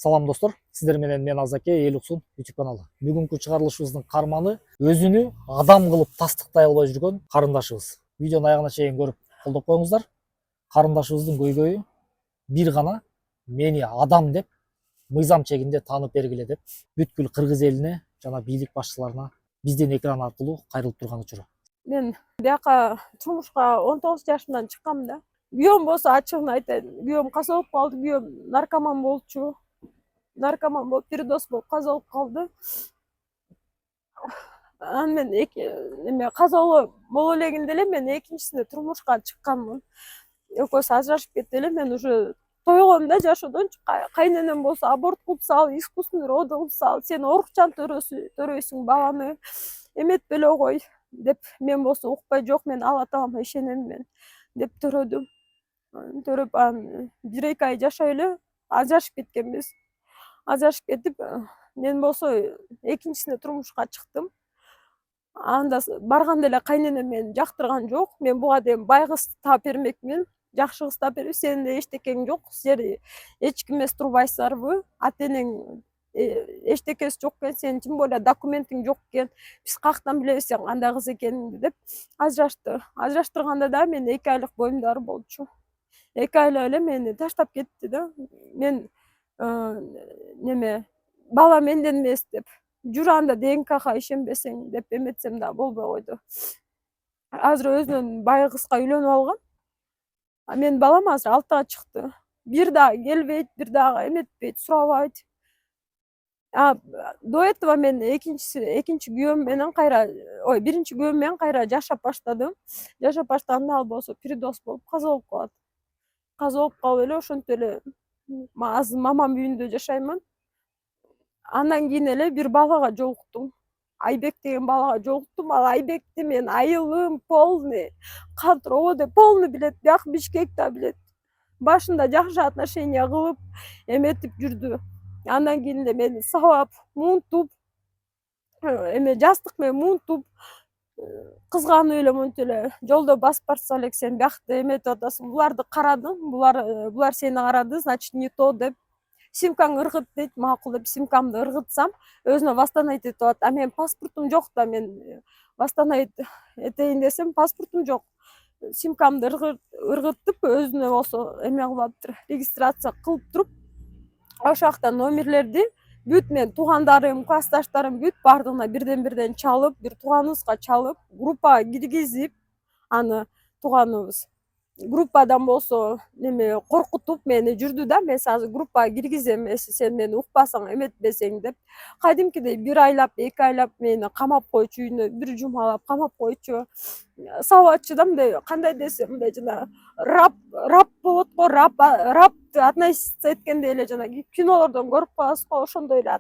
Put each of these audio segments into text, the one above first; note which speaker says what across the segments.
Speaker 1: Салам достор, сиздер менен мен Азаке, Элуксун YouTube каналы. Бүгүнкү чыгарылышыбыздын карманы өзүнү адам кылып тастыктай албай жүргөн карындашыбыз. Видеону аягына чейин көрүп колдоп коюңуздар. Карындашыбыздын көйгөйү бир гана мени адам деп мыйзам чегинде таанып бергиле деп бүткүл кыргыз элине жана бийлик башчыларына биздин экран аркылуу кайрылып турган учуру.
Speaker 2: Мен бияка турмушка 19 жашымдан чыккам да. Күйөөм болсо ачыгын айтайын. Күйөөм каза болуп калды. Күйөөм наркоман болчу. Наркоман болуп, передоз болуп каза болуп калды. Анан мен каза боло элегинде эле мен экинчисинде турмушка чыкканмын. Экөөсү ажырашып кетти эле. Мен уже тойгом да жашоодончу. Кайненем болсо аборт кылып сал, искусственный род кылып сал, сен орукчан төрөйсүң баланы. Эметпеле кой деп, мен болсо укпай жок, мен Алла Таалама ишенем мен деп төрөдүм. Төрөп анан 1-2 ай жашап эле ажырашып кеткенбиз. Ажырашып кетип, мен болсо экинчисине турмушка чыктым. Анда барганда эле кайненем мени жактырган жок. Мен буга дейин бай кыз таап бермекмин, жакшы кыз таап берип, сенин да эчтекең жок, силер эч ким эмес турбайсыздарбы? Ата-энең эчтекеси жок экен, сенин тем более документиң жок экен. Биз каяктан билебиз сен кандай кыз экениңди деп ажырашты. Ажыраштырганда да мен 2 айлык боюмдары болчу. 2 айла эле мени таштап кетти да. Мен бала менден эмес деп, жүр анда ДНКга ишенбесең деп эметсем да болбой койду. Азыр өзүнөн бай кызга үйлөнүп алган. Менин балам азыр 6-га чыкты. Бир дагы келбейт, бир дагы эметпейт, сурабайт. До этого мен экинчи күйөөм менен биринчи күйөөм менен кайра жашап баштадым. Жашап баштаганда ал болсо передоз болуп каза болуп калат. Каза болуп калып эле ошентип эле азыр мамам үйүндө жашаймын. Андан кийин эле бир балага жолуктум. Айбек деген балага жолуктум. Ал Айбекти мен айылым полный, кантрово деп полный билет, бияк Бишкек да билет. Башында жакшы отношение кылып, эметип жүрдү. Андан кийин эле мени сабап, муунтуп, жастык менен муунтуп, кызганып эле монтип эле жолдо басып барса элек сен биякты эметип атасың. Буларды карадым. Булар сени карады, значит не то деп. Симкаң ыргыт дейт, макул деп симкамды ыргытсам, өзүнө восстановить этип атат. Менин паспортум жок да, мен восстановить этейин десем, паспортум жок. Симкамды ыргытып, өзүнө болсо эме кылып атыптыр, регистрация кылып туруп, ошол жакта номерлерди бүт мен туугандарым, классташтарым бүт бардыгына бирден чалып, бир тууганыбызга чалып, группага киргизип, аны тууганыбыз группадан болсо коркутуп мени жүрдү да. Мен азыр группага киргизем, сен мени укпасаң, эметпесең деп. Кадимкидей 1 айлап, 2 айлап мени камап койчу, үйүнө 1 жумалап камап койчу. Сабатчы да, мындай кандай десем, мындай жана раб болот го, рабты относиться эткендей эле жана кинолордон көрүп каласыз го, ошондой эле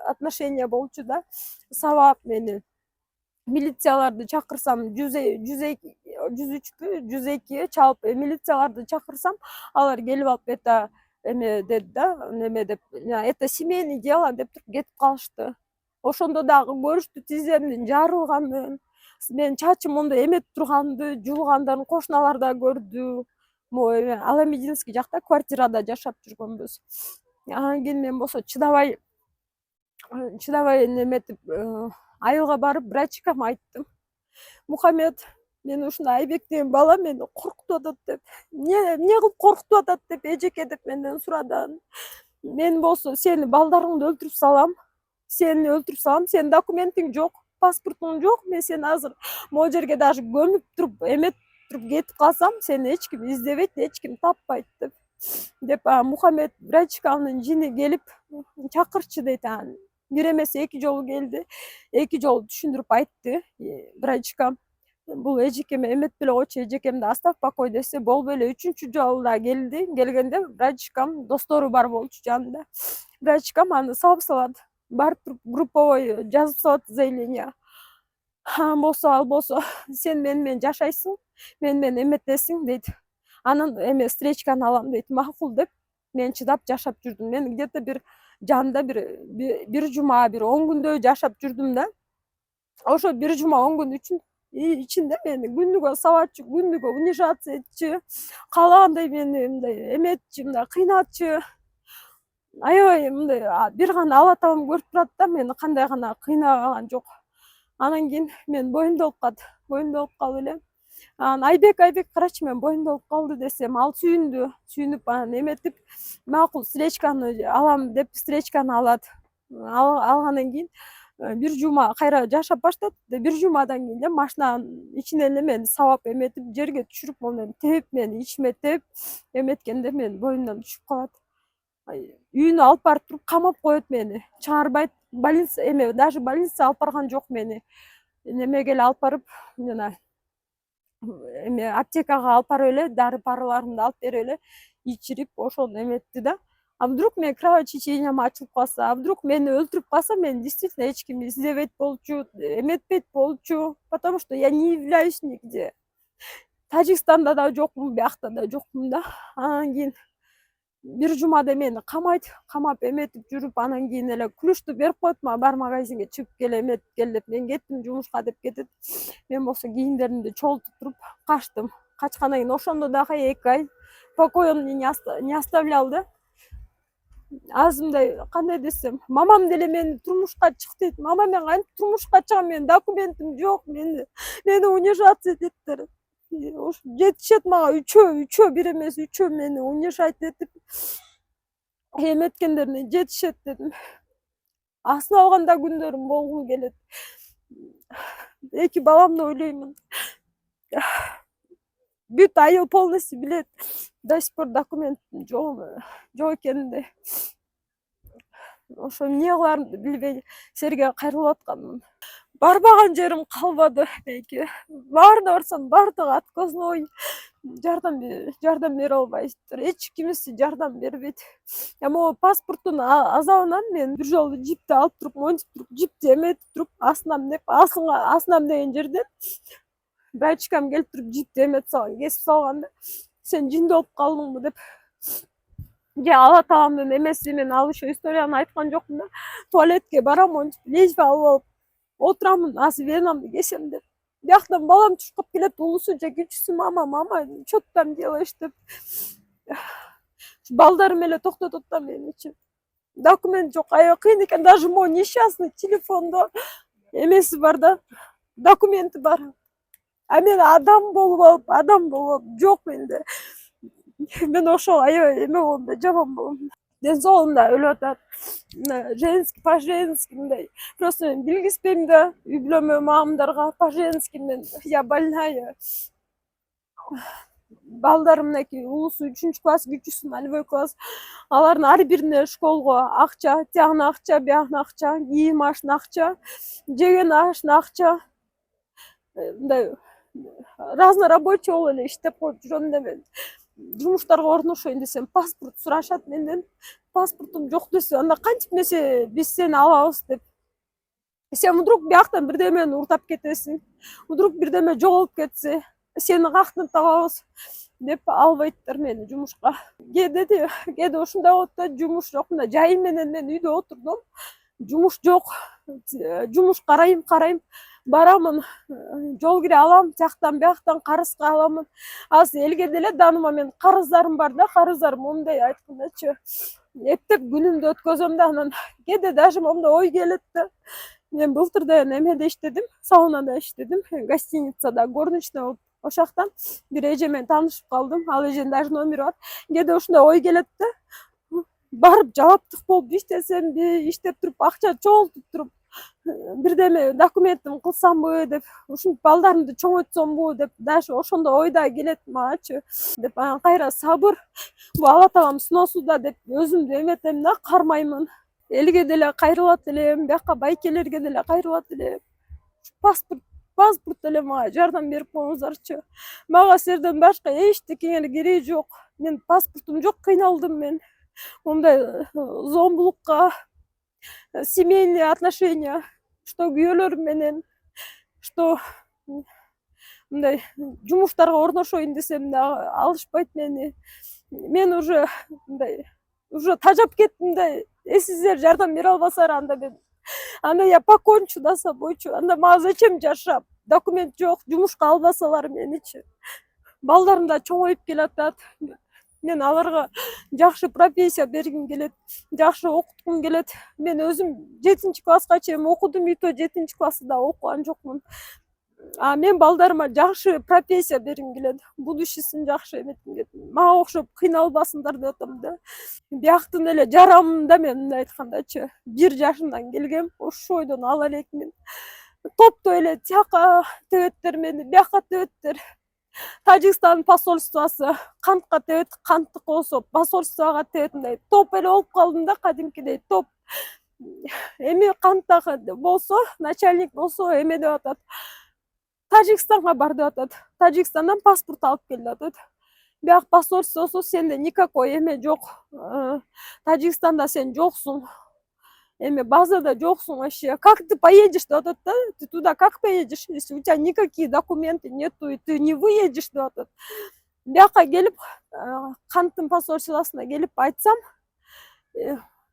Speaker 2: отношение болчу да. Сабап мени. Милицияларды чакырсам, 102 чалып милицияларды чакырсам, алар келип алып это эме деди да, деп, это семейное дело деп туруп кетип калышты. Ошондо дагы көрүштү тиземдин жарылганын, менин чачым мондой эметип турганды, жулгандарын кошуналар да көрдү. Могу Аламединский жакта квартирада жашап жүргөнбүз. Анан кийин мен болсо чыдабай эметип айылга барып врачкама айттым. Мухаммед, мен ушундай Айбек деген бала мени коркутуп атат деп. Эмне кылып коркутуп атат деп, эжеке деп менден сурады. Мен болсо сени балдарыңды өлтүрүп салам. Сенин документиң жок, паспортуң жок. Мен сени азыр могу жерге даже көмүп туруп, эметип туруп кетип калсам, сени эч ким издебейт, эч ким таппайт деп. Мухаммед врачканын жини келип, чакырчы дейт. Бир эмес 2 жолу келди. 2 жолу түшүндүрүп айтты врачкам. Бул эжекеме эметпеле койчу, эжекемди оставь покой десе болбой эле 3-чү жолу да келди. Келгенде врачкам достору бар болчу жанында. Врачкам аны салып салат. Барып туруп групповой жазып салат заявление. Ал болсо сен менен жашайсың, менен эметесиң дейт. Анан встречканы алам дейт. Макул деп мен чыдап жашап жүрдүм. Мен где-то бир жанында бир жума, бир 10 күндөй жашап жүрдүм да. Ошо бир жума 10 күн ичинде мени күнүгө сабатчы, күнүгө унижаться этчи, каалагандай мени мындай эметчи, мындай кыйнатчы. аябай мындай бир гана ала табам көрүп турат да, мени кандай гана кыйнаган жок. Анан кийин мен боюмда болуп калып элем. Анан Айбек карачы мен боюмда болуп калды десем, ал сүйүнүп анан эметип, макул встречканы алам деп встречканы алат. Алгандан кийин бир жума кайра жашап баштайт. Бир жумадан кийин эле машинанын ичинен эле мени сабап эметип, жерге түшүрүп, монун тееп, мени ичиме тееп эметкенде менин боюмдан түшүп калат. Үйүнө алып барып туруп камап коет мени. Чыгарбайт. Больница эме, даже больницага алып барган жок мени. Немеге эле алып барып, жана эме аптекага алып барып эле дары-парыларымды алып берип эле ичирип, ошону эметти да. А вдруг менин кровотечением ачылып калса, а вдруг мени өлтүрүп калса, мени действительно эч ким издебейт болчу, эметпейт болчу, потому что я не являюсь нигде. Тажикстанда да жокмун, биякта да жокмун да. Анан кийин бир жумада мени камап эметип жүрүп, анан кийин эле ключту берип коет, мага бар магазинге чыгып кел, эметип кел деп. Мен кеттим жумушка деп кетет. Мен болсо кийимдеримди чогултуп туруп качтым. Качкандан кийин ошондо дагы 2 ай покой он мне не оставлял да. Азымдай кандай десем, мамам деле мени турмушка чык дейт. Мама, мен кантип турмушка чыгам, менин документим жок, мени унижаться этиптер. Уж жетишет мага үчөө бир эмес, үчөө мени унижать этип эметкендерине жетишет дедим. Асын алганда күндөрүм болгум келет. 2 баламды ойлоймун. Бүт айыл полностью билет. До сих пор документим жок экенинди. Ошо эмне кыларымды билбей силерге кайрылып атканмын. Барбаган жерим калбады бейки. Баарына барсам баардыгы отказной. Жардам бере албайсыздар. Эч кимиси жардам бербейт. Могу паспорттун азабынан мен бир жолу жипти алып туруп, монтип туруп, жипти эметип туруп, асынам деген жерден братчикам келип туруп жипти эметип салган, кесип салган да. Сен жиндүү болуп калдыңбы деп. Же ала табамдын эмеси, мен ал ошо историяны айткан жокмун да. Туалетке барам, монтип лезвие алып алып отурамын, азыр венамды кесем деп. Бияктан балам чуркап келет, улусу же кичүүсү, мама, что ты там делаешь деп. Балдарым эле токтотот да меничи. Документ жок, аябай кыйын экен, даже могу несчастный телефондо эмеси бар да, документи бар. А мен адам болуп алып жок менде. Мен ошол аябай эме болдум да, жаман болдум. Ден соолугум да өлүп атат. Женский, по-женски мындай. Просто мен билгизбейм да үй бүлөмө, мамамдарга. По-женски я больная. Балдарым мынакей улусу 3 класс, кичүүсү 0 класс. Алардын ар бирине школго акча, тиягына акча, биягына акча, кийим ашына акча, жеген ашына акча. Мындай разнорабочий болуп эле иштеп коюп жүрөм да мен. Жумуштарга орношоюн десем, паспорт сурашат менден. Паспортум жок десе, анда кантип биз сени алабыз деп. Сен вдруг бияктан бирдемени уртап кетесиң, вдруг бирдеме жоголуп кетсе, сени каяктан табабыз деп албайттар мени жумушка. Кээде ушундай болот да, жумуш жок. Мына жайым менен мен үйдө отурдум. Жумуш жок. Жумуш карайм, барамын, жол кире алам, тияктан бияктан карызга аламын. Азыр элге деле даныма мен карыздарым бар да, карыздарым момундай айткандачы эптеп күнүмдү өткөзөм да, анан кээде даже момундай ой келет да. Мен былтыр да эмеде иштедим, саунада иштедим, гостиницада горничный болуп. Ошактан бир эже менен таанышып калдым. Ал эженин даже номери бар. Кээде ушундай ой келет да. Барып жабаптык болуп иштесемби, иштеп туруп акча чогултуп туруп бирдеме документим кылсамбы деп, ушинтип балдарымды чоңойтсомбу деп, даже ошондой ой да келет магачы деп. Анан кайра сабыр, бул ала табам сыноосуда деп өзүмдү эметем да, кармаймын. Элге деле кайрылат элем, бияка байкелерге деле кайрылат элем. Паспорт деле мага жардам берип коюңуздарчы. Мага силерден башка эчтекеңе кереги жок. Мен паспортум жок, кыйналдым мен. Мындай зомбулукка, семейные отношения, что күйөөлөрүм менен, что мындай жумуштарга орношоюн десем да алышпайт мени. Мен уже мындай тажап кеттим да. Сиздер жардам бере албасаңар, анда я покончу да собойчу. Анда мага зачем жашап? Документ жок, жумушка албасалар меничи. Балдарым да чоңоюп келатат. Мен аларга жакшы профессия бергим келет, жакшы окуткум келет. Мен өзүм 7-класска чейин окудум, и то 7-классы да окуган жокмун. Мен балдарыма жакшы профессия бергим келет, будущесин жакшы эметким келет. Мага окшоп кыйналбасындар деп атам да. Бияктын эле жарамында мен мындай айткандачы 1 жашымдан келгем, ошол ойдон ала элекмин. Топтой эле тияка тебеттер мени, бияка тебеттер. Тажикстан посольствосы кантка тебет, канттык болсо посольствого тебет, мындай топ эле болуп калдым да, кадимкидей топ. Эми канттагы болсо, начальник болсо эме деп атат. Тажикстанга бар деп атат. Тажикстандан паспорт алып кел деп атат. Бияк посольствосу сенде никакой эме жок. Тажикстанда сен жоксуң. Эми базада жоксуң вообще. Как ты поедешь деп атат да? Ты туда как поедешь, если у тебя никакие документы нету, и ты не выедешь деп атат. Бияка келип, канттын посольствосуна келип айтсам,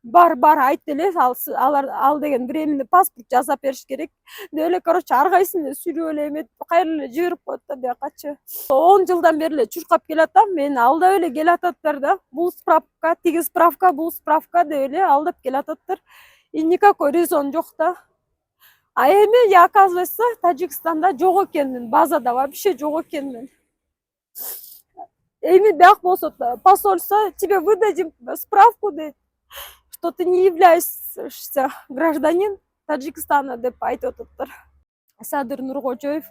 Speaker 2: бар айт эле, ал деген временный паспорт жасап бериш керек. Деп эле, короче, ар кайсын сүрүп эле эметип, кайра эле жиберип коет да биякачы. 10 жылдан бери эле чуркап келатам, мени алдап эле келататтар да. Бул справка, тиги справка, бул справка деп эле алдап келататтар. И никакой резон жок да. А эми я, оказывается, Тажикстанда жок экенмин, базада вообще жок экенмин. Эми бияк болсо посольство тебе выдадим справку дейт, что ты не являешься гражданин Таджикстана деп айтып атыптыр. Садыр Нуркожоев,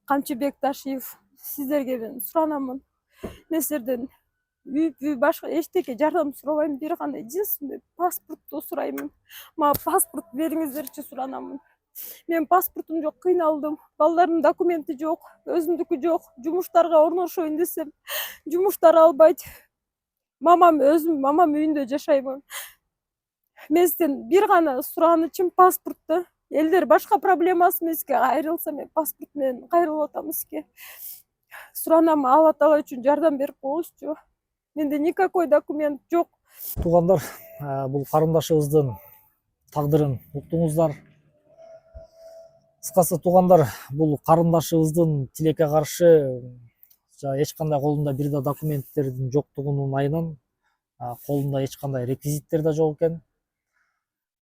Speaker 2: Камчыбек Ташиев, сиздерге мен суранамын. Мен сиздерден башка эчтеке жардам сурабайм, бир кандай единственный паспорту сураймын. Мага паспорт бериңиздерчи суранамын. Мен паспортум жок, кыйналдым. Балдарымдын документи жок, өзүмдүкү жок. Жумуштарга орношоюн десем, жумуштар албайт. Мамам үйүндө жашаймын. Мен сизден бир гана суранычым паспортто. Элдер башка проблемасы эмеске кайрылса, мен паспорт менен кайрылып атам эске. Суранам, Алла Таала үчүн жардам берип коюңузчу. Менде никакой документ жок.
Speaker 1: Туугандар, бул карындашыбыздын тагдырын уктуңуздар. Кыскасы туугандар, бул карындашыбыздын тилекке каршы эч кандай колунда бир да документтердин жоктугунун айынан колунда эч кандай реквизиттер да жок экен.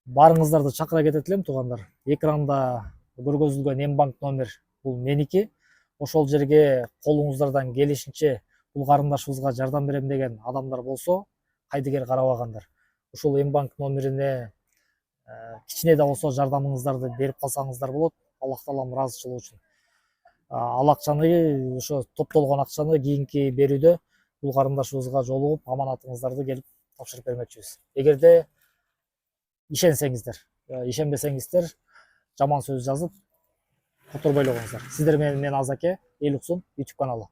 Speaker 1: Барыңыздарды чакыра кетет элем туугандар. Экранда көргөзүлгөн Мбанк номер бул меники. Ошол жерге колуңуздардан келишинче бул карындашыбызга жардам берем деген адамдар болсо, кайдыгер карабагандар. Ушул Мбанк номерине кичине да болсо жардамыңыздарды берип калсаңыздар болот. Аллах Таалам ыраазычылыгы үчүн. Ал акчаны, ошо топтолгон акчаны кийинки берүүдө бул карындашыбызга жолугуп, аманатыңыздарды келип тапшырып бермекчибиз. Эгерде ишенсеңиздер, ишенбесеңиздер, жаман сөз жазып которбой эле коюңуздар. Сиздер менен мен Азаке, Эл Уксун YouTube каналы.